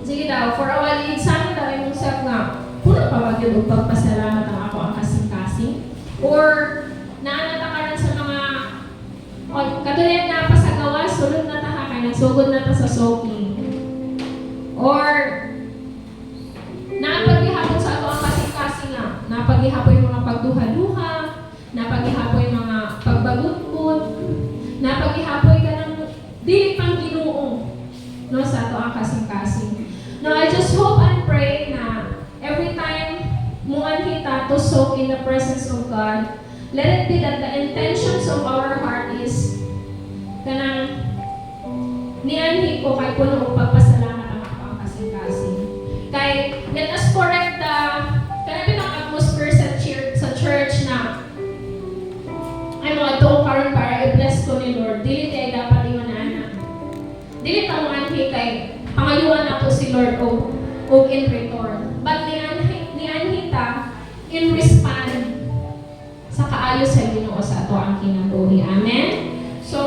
Sige daw, for a while, i-examine daw yung self nga, puno pa wag yung pagpasalamat ang ako ang kasing-kasing? Or, naanatakaran sa mga, o, katulad na pasagawa, sulod na ta kay nagsugod na ta sa soaking. Or, napaghihapon sa ako ang kasing-kasing nga, napaghihapon yung mga pagduha-duha, napaghihapon yung mga pagbagutbot, napaghihapon ka ng dili pang Ginoo, no, sa ato ang kasing-kasing. Now, I just hope and pray na every time muan kita to soak in the presence of God, let it be that the intentions of our heart is kanang nianhi ko kay puno og pagpasalamat ang ako ang kasing-kasing. Kay let us correct the kanang atmosphere sa church na ay mga to karon para i-bless ko ni Lord. Dili kay dapat ingon ana. Dili ta mo anhi kay pangayuan nato si Lord og in return. But nianhi ta in respond sa kaayo sa Ginoo sa ato ang kinabuhi. Amen. So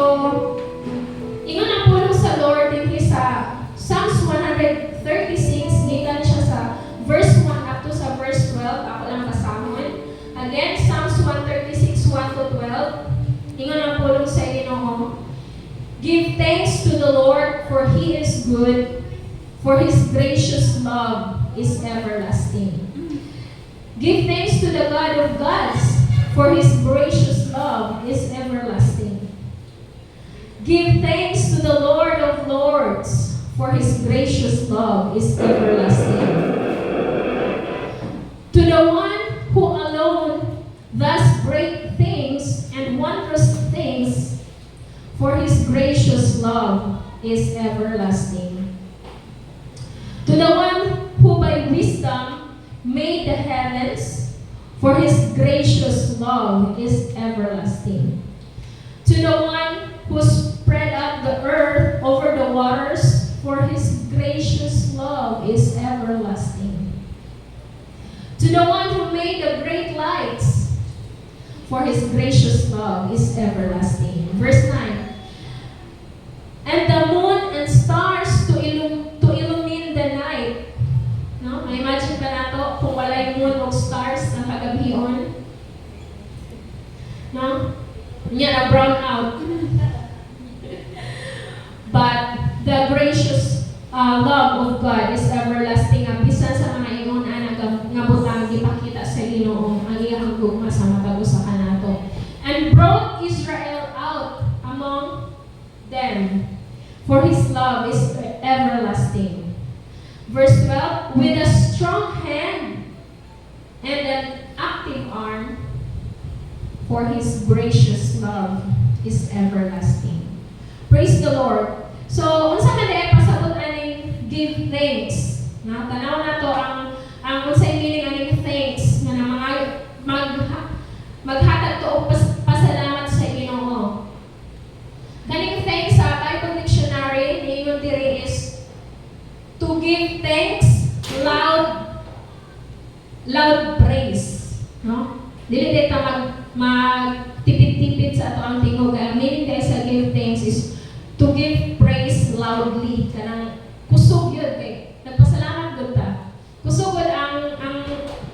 ingon ang pulong sa Lord din sa Psalms 136, gikan siya sa verse 1 up to sa verse 12. Ako lang kasahon. Again, Psalms 136, 1 to 12. Ingon ang pulong sa Ginoo. Give thanks to the Lord, for He is good, for His gracious love is everlasting. Give thanks to the God of gods, for His gracious love is everlasting. Give thanks to the Lord of lords, for His gracious love is everlasting. To the one who alone does great things and wondrous things, for His gracious love is everlasting. To the one who by wisdom made the heavens, for His gracious love is everlasting. To the one who spread out the earth over the waters, for His gracious love is everlasting. To the one who made the great lights, for His gracious love is everlasting. Verse 9. And the moon and stars to illumine the night. No? Imagine ka na to kung walay moon o stars ang kagabihon. No? Yan na brown out. But the gracious love of God is everlasting. Ang bisan sa mga ingon nga butang gipakita sa Ginoo ang iyang gugma sa matag usa kanato. And brought Israel out among them, for His love is everlasting. Verse 12, with a strong hand and an active arm, for His gracious love is everlasting. Praise the Lord. So, unsa man ay pasabot aning give thanks. Na tanaw na to ang unsay meaning aning thanks nga na mga maghatag to og pasalamat sa Ginoo. Kaning thanks sa Bible Dictionary, niingon diri is to give thanks, loud praise. No? Dili dito magtipid-tipid sa ato ang tingog. Ang meaning guys sa give thanks is to give praise loudly. Kanang kusog yun kay nagpasalamat gud ta. Kusog gud ang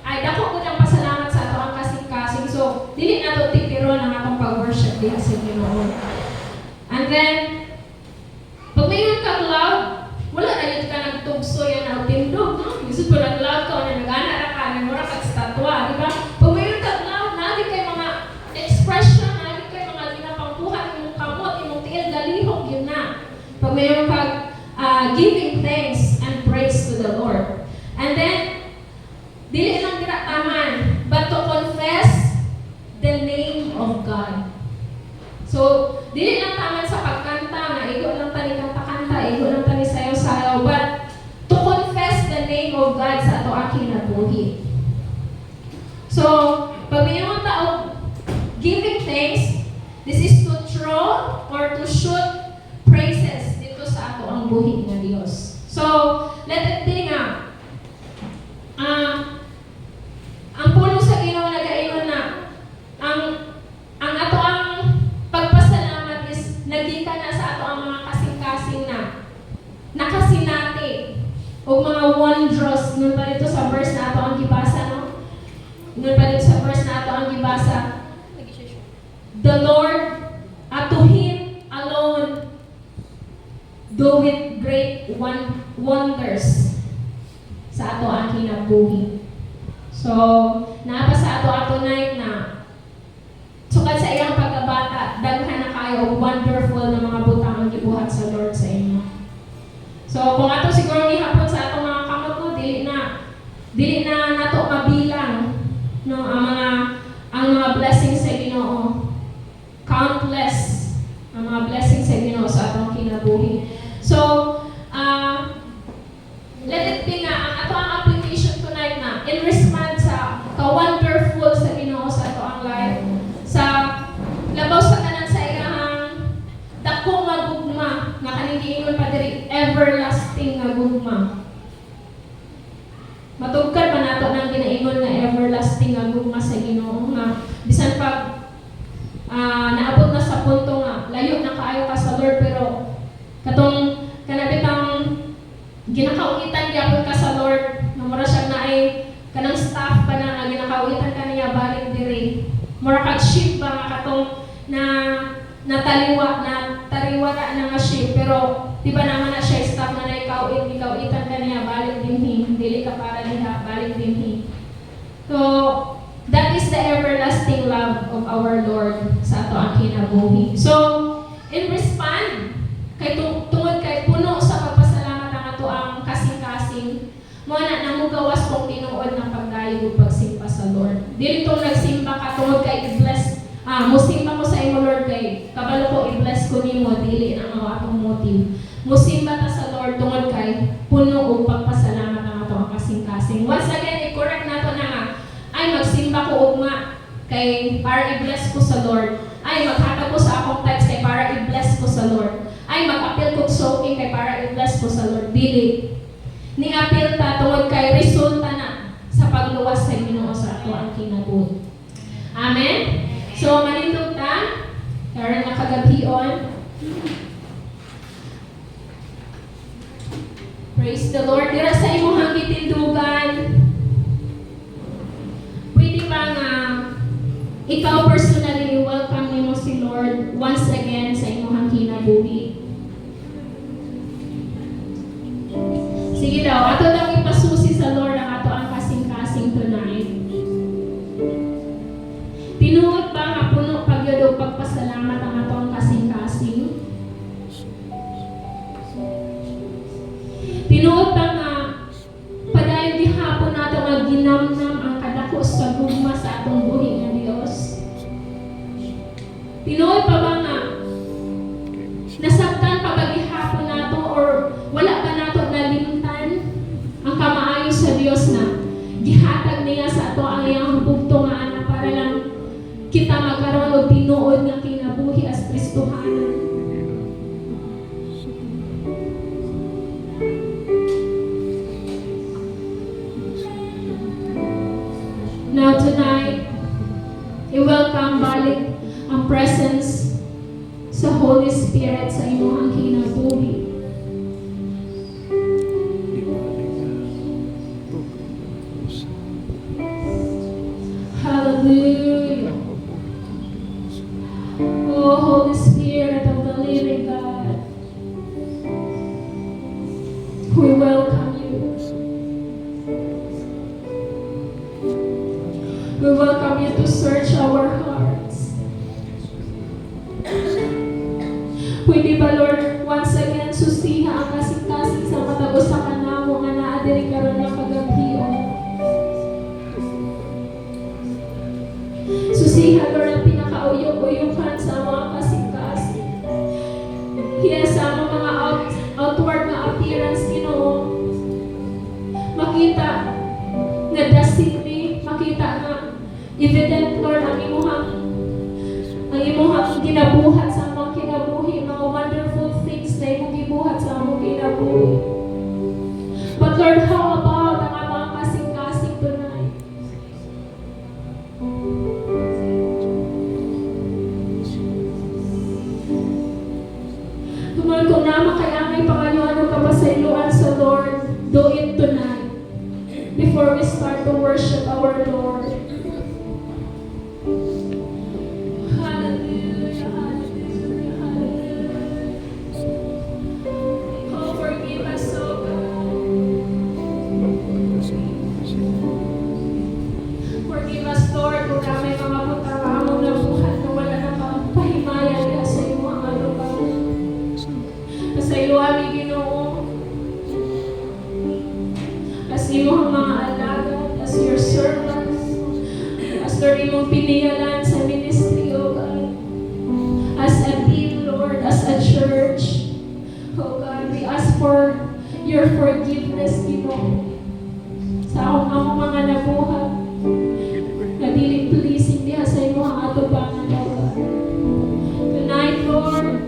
ay dako gud ang pasalamat sa ato ang kasing-kasing. So dili nato tipiron ang atong pag-worship din sa Ginoo. And then, pag mayroon kang loud, wala na yun ka nagtugso yan na tindog, no? Gusto ko nag-loud ka, nag-ana ra ka, nag-mura kag-statwa, di ba? Pag mayroon kang loud, natin kayo mga expression, natin kayo mga ginapangkuhan, yung kamot, yung tiil, galihok, yun na. Pag mayroon kang giving thanks and praise to the Lord. And then, dili lang ginataman, but to confess the name of God. So, dili lang taman sa pagkanta nga, igo lang tani kanta-kanta, igo lang tani sayaw-sayaw, but to confess the name of God sa ato ang kinabuhi. So, pag mayroon tao giving thanks, this is to throw or to shoot praises dito sa ato ang buhi ng Dios. So, o mga wondrous nun pa dito sa verse na ato ang gibasa, no? Nun pa dito sa verse na ato ang gibasa. The Lord, to Him alone, doeth great wonders sa ato ang kinabuhi. So, naapa sa ato night na sukad sa iyang pagkabata, daghan na kayo wonderful na mga butang ang gibuhat sa Lord sa inyo. So, kung ato siguro gihapon sa ato mga kamot ko, dili na nato mabilang, no, ang mga blessings sa Ginoo. Countless ang mga blessings sa Ginoo sa atong kinabuhi. So, let it be nga ang ato ang application tonight na in response sa ka-wonderful sa Ginoo sa ato ang life, sa labaw sa tanan sa iyang dako nga gugma nga kaning giingon pa diri everlasting nga gugma. Matugkad pa nato nang ginaingon nga everlasting nga gugma sa Ginoo nga bisan pag naabot na sa punto nga layo na kaayo ka sa Lord, pero katong kanabitang ginakauitan gyapon ka sa Lord, nga mura siya na ay kanang staff pa na nga ginakauitan ka niya balik diri. Mura kag ship ba nga katong tariwara na nga ship, pero di ba naman na siya staff na ikauitan ka niya balik dinhi, dili ka para diha balik dinhi. So that is the everlasting love of our Lord sa ato ang kinabuhi. So, in respond, tungod kay puno sa pagpasalamat ang ato ang kasing-kasing, mo na namugawas kong tinuod ng pagdayo ug pagsimba sa Lord. Dili tong nagsimba ka tungod kay i-bless, musimba mo sa imo Lord kay kabalo ko i-bless ko nimo, dili na ang atong motive. Musimba ta sa Lord tungod kay puno og pagpasalamat ang ato ang kasing-kasing. Once again, i-correct nato na nga ay magsimba ko ugma kay para i-bless ko sa Lord. Ay maghatag ko sa akong tithes kay para i-bless ko sa Lord. Ay mag-appeal ko soaking kay para i-bless ko sa Lord. Dili. Ni appeal ta tungod kay resulta na sa pagluwas sa Ginoo sa ato ang kinabuhi. Amen. So manindog ta karon na kagabion. Praise the Lord. Dira sa imong gitindugan, pwede ba nga ikaw personally welcome nimo si Lord once again sa imong kinabuhi? Sige daw, ato lang ipasusi sa Lord ang ato ang kasing-kasing tonight. Tinuod ba nga puno pagyud og pagpasalamat ang ato ang kasing-kasing? Tinuod ba nga padayon gihapon nato nga ginamnam ang kadako sa gugma sa atong buhi nga Dios? Tinuod pa ba nga nasabtan pa ba gihapon nato or wala pa nato nalimtan ang kamaayo sa Dios na gihatag niya sa ato ang iyang bugto nga anak para lang kita magkaroon og tinuod nga kinabuhi as Kristohanon? Now tonight, i-welcome balik ang presence sa Holy Spirit sa imong kinabuhi. Hallelujah. Oh, Holy Spirit of the living God, we welcome you. We welcome you to search our hearts. Pwede ba, Lord, once again, susiha ang kasing-kasing sa matagos sa kanawo nga naadiri karon ng kagabion. Susiha, Lord, ang pinakauyok-uyukan sa mga kasing-kasing. Yes, sa mga outward na appearance, Ginoo. Makita na destiny, makita na evident, Lord, ang imuhang ginabuhat sa among kinabuhi, mga wonderful things na imong gibuhat sa among kinabuhi. But Lord, how about ang among kasing-kasing tonight? Tumal kung naman kaya may pangayuan o kapasayloan sa Lord, do it before we start to worship our Lord. Hallelujah, hallelujah, hallelujah. Oh, forgive us, oh God. Forgive us, Lord, kung kami mga putang-among na buhat na wala na pahimaya niya sa iyo mga lugar. Sa iyo aming Ginoo, as iyong mga alagad, as your servants, as Lord imong piniyalan sa ministry, O God, as a team, Lord, as a church, O God, we ask for your forgiveness, Ginoo, sa akong mga nabuhat, na dili pleasing diha sa imo ang atubangan, O God. Tonight, Lord,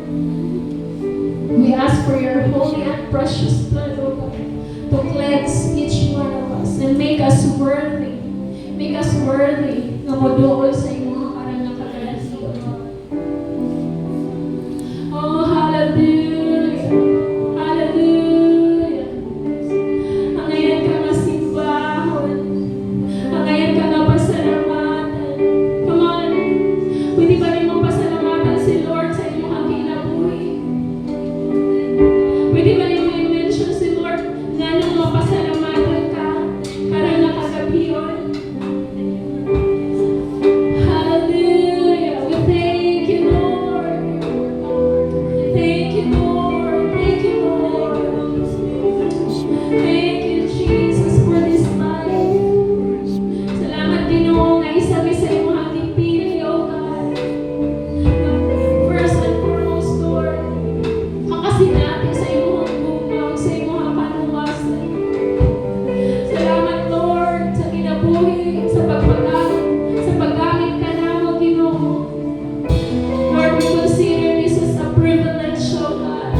we ask for your holy and precious blood, O God, to cleanse each one of us and make us worthy. Make us worthy na moduol sa imo karang nakakalasin, O God. Oh, hallelujah. Hallelujah. Ang ngayon ka nga simbahon. Ang ngayon ka nga pasalamatan. Come on. Pwede ba rin mong pasalamatan si Lord sa iyong kinabuhi? Pwede ba rin mong i-mention si Lord na nung mapasalamatan ka karang nakagabiyon? Hallelujah. We thank you, Lord. Thank you, Lord. Thank you, Lord. Thank you, Jesus, for this life. Salamat, Ginoo, nga isa mi sa imong aking pili, O God. First and foremost, Lord, makasinati sa imong bumaw, sa imong panuwasan. Salamat, Lord, sa kinabuhi, sa paggamit ka namo, Ginoo. Lord, we consider this as a privilege, O God.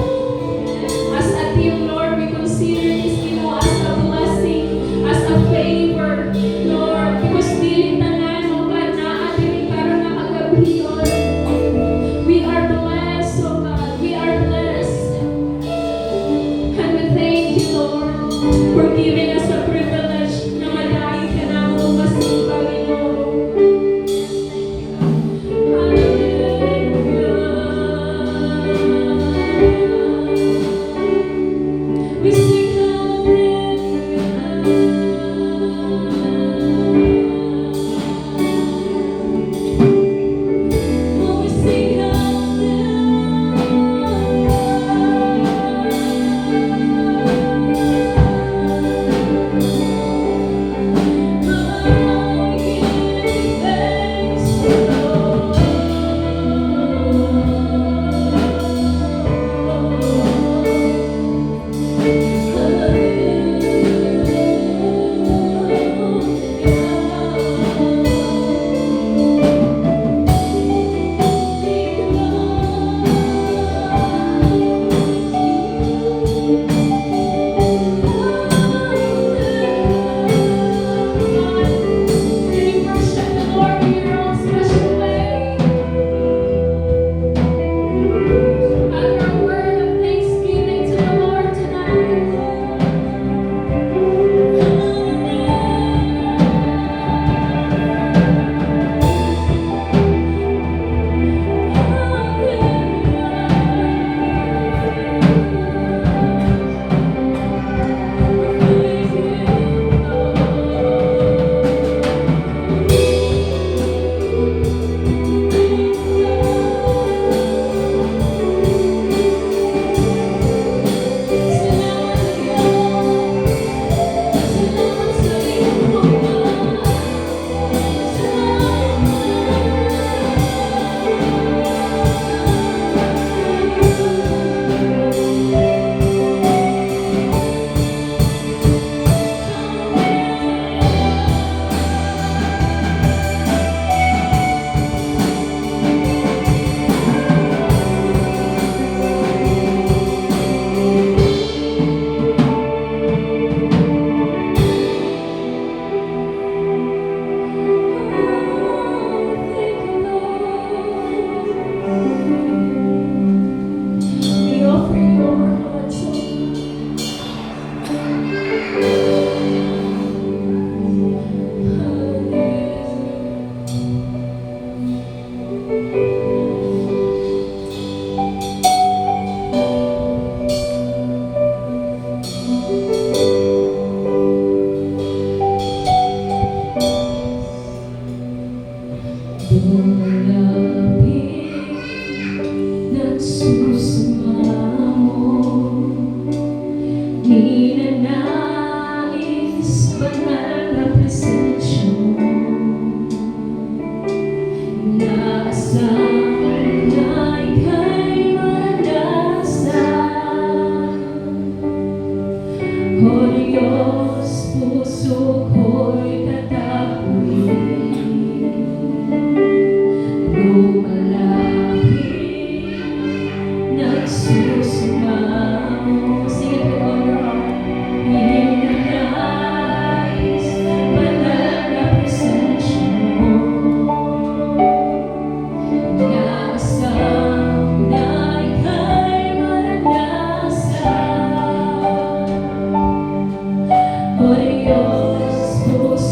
As a team, Lord, we consider this, Ginoo, as a blessing, as a favor, Lord, because dili tanan, O God, naa dili karon nakagabiyon. We are blessed, O God. We are blessed. And we thank you, Lord, for giving us the privilege na madaig ka namo masimba, Ginoo. Hallelujah. We sing hallelujah. Oh, we sing Lumalapit, nagsusumamo, ninanais banal na presensya mo. Inaasam na ika'y maranasan. O Diyos, puso ko'y tatapuin. Lumalapit, nagsusumamo. Sing it with all your heart. Ninanais banal na presensya mo. Inaasam na ika'y maranasan. O Diyos, puso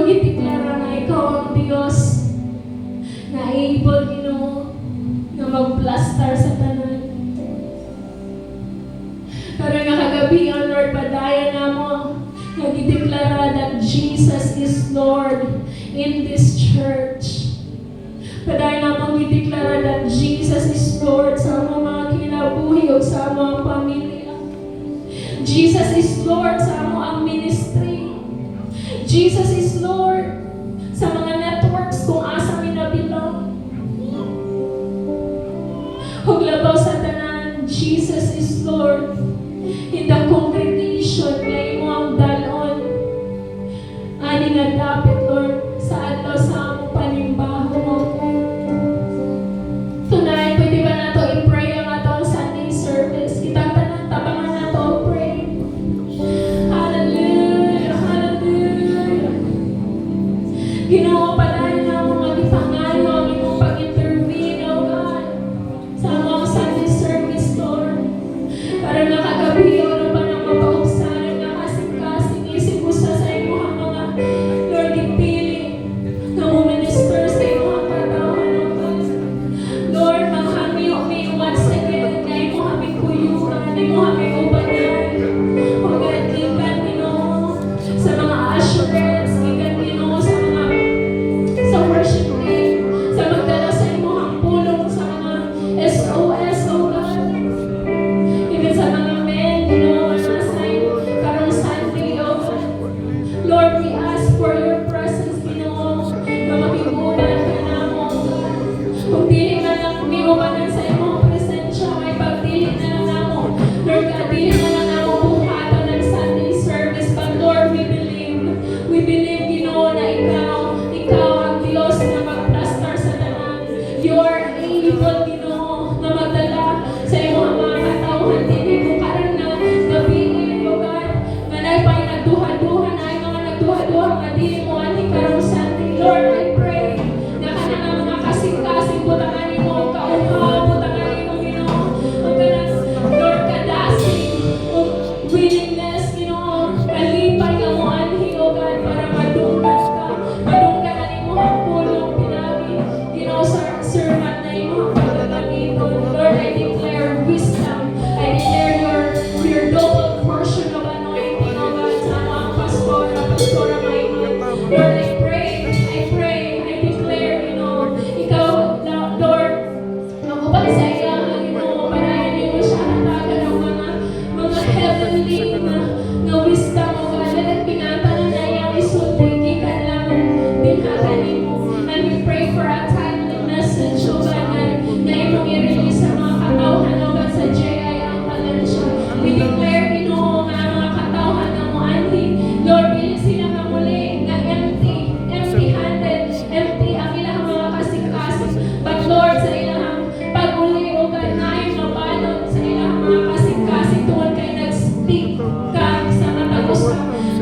gitiklara na ikaw ang Diyos na able, Ginoo, na magplastar sa tanan. Pero nga kagabi, oh Lord, padaya na mo, nagideklara that Jesus is Lord in this church. Padaya na mo, gideklara that Jesus is Lord sa among mga kinabuhi o sa among pamilya. Jesus is Lord sa among ministry. Jesus is Lord sa mga networks kung asa mi nabilang. Huglabaw sa tanan, Jesus is Lord in the congregation na imo ang dalon. Ani nga dapat, Lord, sa adlaw sa among panimbaho. Tonight, pwede ba nato i-pray ang atong Sunday service? Kitang tanan, tabangan nato ang pray. Hallelujah, hallelujah. Ginoo, palayan na mo magipangalo ang imong pag-intervene, O God, sa among Sunday service, Lord. Para nakagabi, O Lord, nang mapauksanan na kasing-kasing isip usa sa imong mga Lord, ipili na mo minister sa imong katawan, O God. Lord, manghamyo mi once again na imong aming kuyuran, imong aming ubanan. O God, gikan, Ginoo, sa mga assurance, gikan, Ginoo, sa worship team, sa magdala sa imong pulong sa mga SOS, O God. Even sa mga men, Ginoo, na assign karong Sunday, O God. Lord, we ask for your presence, Ginoo, na makigunan ka namo, O God. Kung dili man lang umiubanan sa imong presensya, may pagdili na lang namo. Lord God, dili na lang namo buhatan ng Sunday service. But Lord, we believe, Ginoo, na ikaw ang Diyos na magplastar sa tanan. You are able, Ginoo, na magdala sa imong mga katawhan. Dili mo karon na gabi, O God, nga nay pa'y nagduha-duha na ay mga nagduha-duha nga dili mo ani karong Sunday. Lord, I pray na kanang mga kasing-kasing butangan mo ang kauhaw, butangan mo, Ginoo, ang kanang Lord kadasig, ang willingness, Ginoo, kalipay ka mo anhi, O God, para madunggan na nimo ang pulong pinagi, Ginoo, sa servant na imo ang pagkakamiton. Lord, I declare wisdom, I declare your double portion of anointing, O God, sa mga pastora, Maymay. Lord, I pray, I declare, ikaw, Lord, magubay sa iya, panayan niyo siya hatagan ng mga heavenly na wisdom, O God, at pinatanan na iyang isulti, gikan lang binhagan nimo. And we pray for a timely message, O God, na imong i-release sa mga katawhan, O God, sa JI ang Valencia. We declare, Ginoo, nga ang mga katawhan na mo anhi, Lord, dili sila mamuli na empty-handed, empty ang ilang mga kasing-kasing. But Lord, sa ilang pag-uli, O God, na ay mabalot sa ilang mga kasing-kasing tuwan kay nag-speak ka sa matagos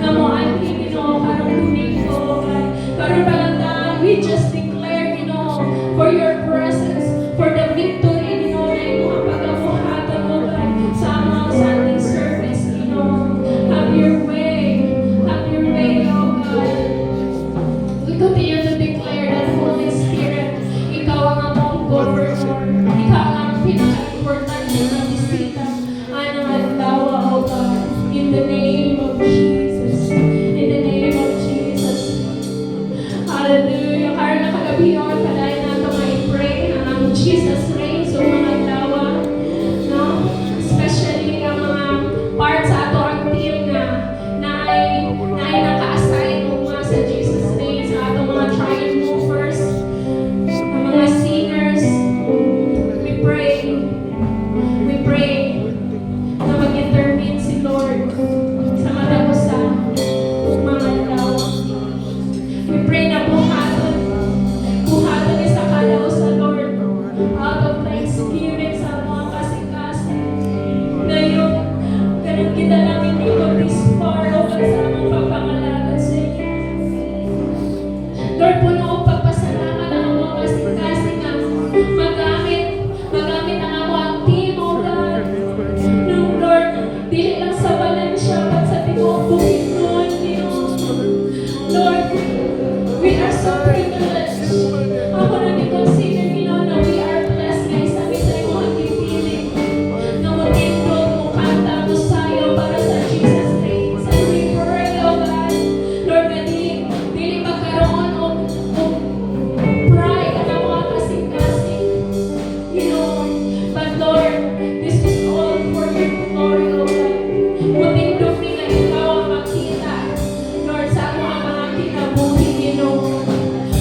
na mo anhi, Ginoo, karong Domingo, O God. Karong Palantaan, we just declare, Ginoo, for your presence, for the victory, Ginoo, na imong pagabuhatan, O God, sa mga Sunday service, Ginoo. Have your way, O God. We continue to declare that Holy Spirit, ikaw ang among governor, ikaw ang pinaka-importante na bisita, anang adlaw, O God, in the name of Jesus, in the name of Jesus. Hallelujah. Karon na kagabi, O God, padayon nato nga i-pray ang Jesus reigns o mga dawa, no? Especially ang mga part sa ato ang team na naka-assign mo nga sa Jesus reigns, sa ato mga trial movers, ang mga singers. We pray na mag-intervene si Lord sa matagos sa mga dawa. We pray na buhaton is sa so privileged. Ako nag-consider, na we are blessed, guys. Sabi sa iyo, ang pipiling na matindog mo, kanta mo sayo para sa Jesus praise. And we pray, oh God, Lord, na dili magkaroon og pride na mga kasing-kasing. But Lord, this is all for your glory, oh God. Matindog ni nga ikaw ang makita, Lord, sa mga kinabuhi,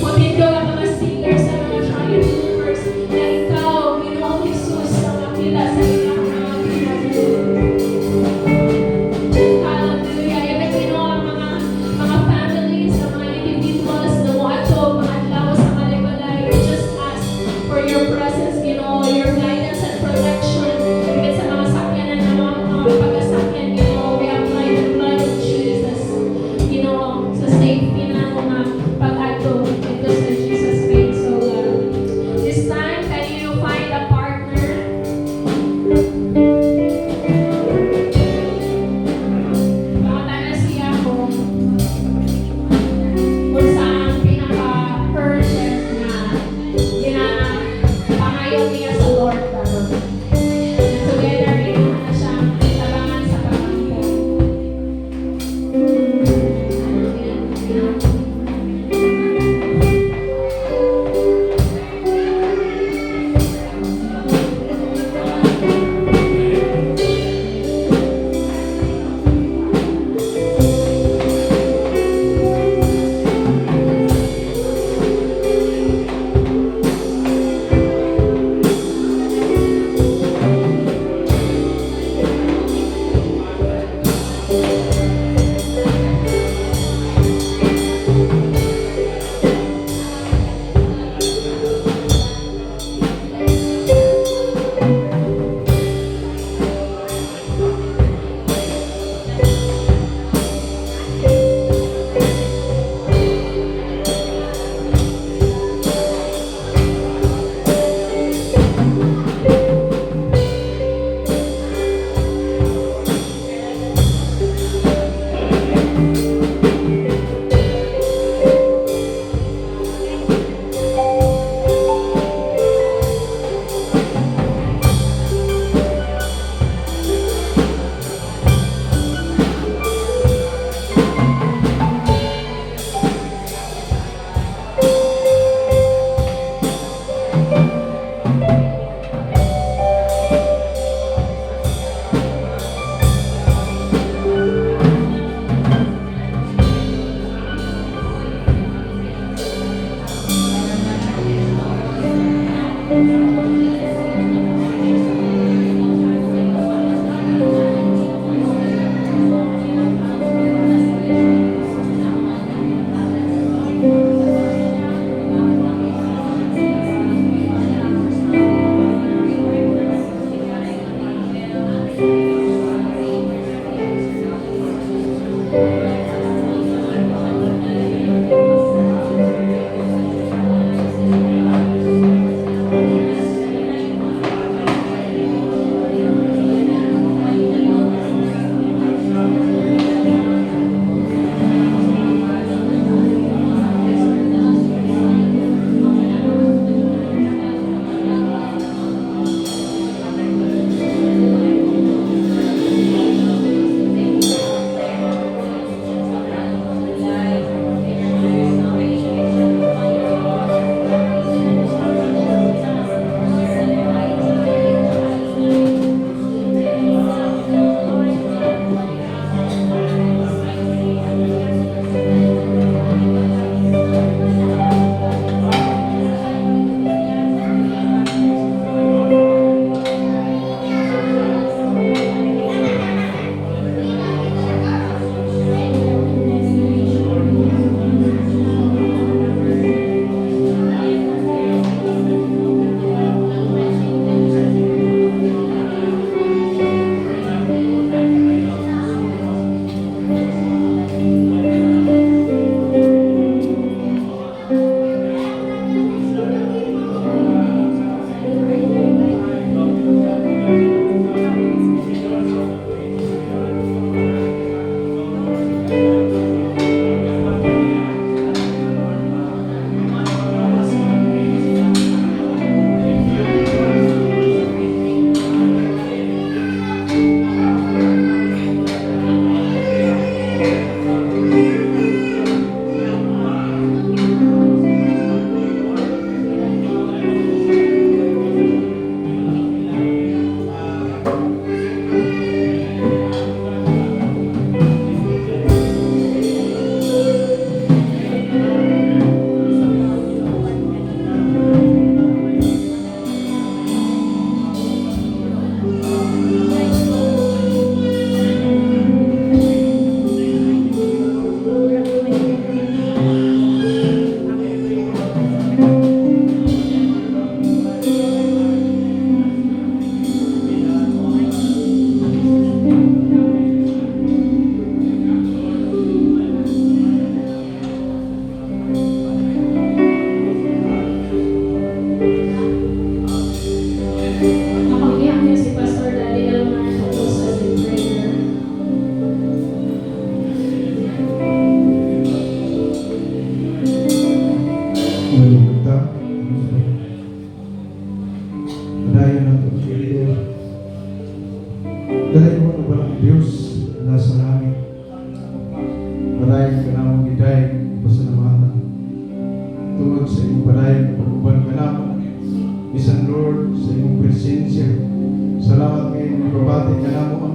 Matindog ang mga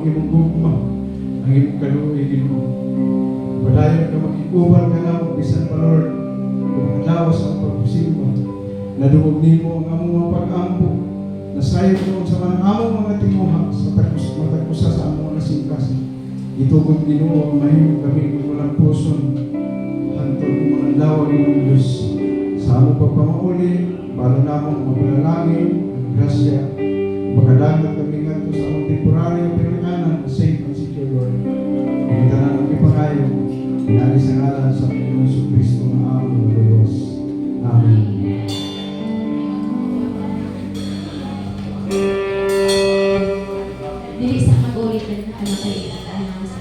imong gugma, ang imong kaluoy Ginoo. Padayon ka makikuwal ka na bisan pa Lord, kung lawas ang pagsimba, nadungog nimo ang among mga pag-ampo, nasayod noon sa mga among mga tinguha sa matagpusa sa among mga singkasin. Itugod Ginoo ang mahimong kami kung walang puson, hantod kung mga lawag ng Diyos. Sa among pagpamauli, para namang mapalalangin, ang grasya, magkadagat kami nga sa among temporary pinakanan, safe and secure Lord. Kita na ang ipangayo, inalis ang ngalan sa Panginoon Jesucristo na among Diyos. Amen. Dili sa mag-ulit na ano kayo, ano sa